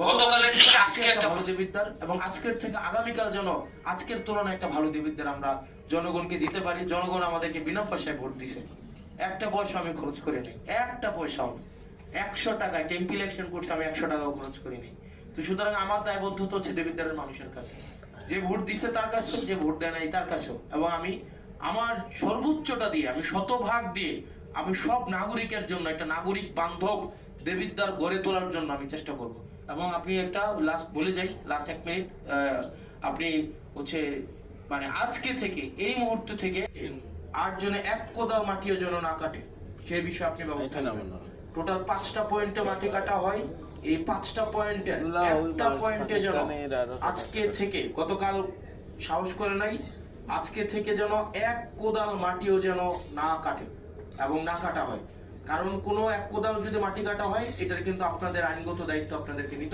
গতকালের থেকে আজকে একটা ভালো দেবিদ্বার এবং আজকের থেকে আগামীকাল যেন আজকের তুলনায় একটা ভালো দেবিদ্বার আমরা জনগণকে দিতে পারি। জনগণ আমাদেরকে বিনা পয়সায় ভোট দিছে, একটা পয়সা আমি খরচ করে নেই, একটা পয়সাও না। 100 টাকা টেম্পি ইলেকশন করছে, আমি 100 টাকাও খরচ করি নেই। তো সুতরাং আমার দায়বদ্ধতা হচ্ছে দেবিদ্বারের মানুষের কাছে, যে ভোট দিছে তার কাছে, যে ভোট দেয় নাই তার কাছেও। এবং আমি আমার সর্বোচ্চটা দিয়ে, আমি শতভাগ দিয়ে, আমি সব নাগরিকের জন্য একটা নাগরিক বান্ধব দেবিদ্বার গড়ে তোলার জন্য আমি চেষ্টা করব। এবং আপনি একটা লাস্ট বলে যাই, লাস্ট 1 মিনিট, আপনি হচ্ছে মানে আজকে থেকে, এই মুহূর্ত থেকে 8 জনে 1 কোদাল মাটিও যেন না কাটে, সেই বিষয়ে আপনি ব্যবস্থা নেবেন। টোটাল 5টা পয়েন্টে মাটি কাটা হয়, এই 5টা পয়েন্টে একটা পয়েন্টে যেন আজকে থেকে, গতকাল সাহস করে নাই, আজকে থেকে যেন 1 কোদাল মাটিও যেন না কাটে এবং না কাটা হয়। কারণ কোনো 1 কোদাল যদি মাটি কাটা হয়, এটার কিন্তু আপনাদের আইনগত দায়িত্ব আপনাদেরকে নিতে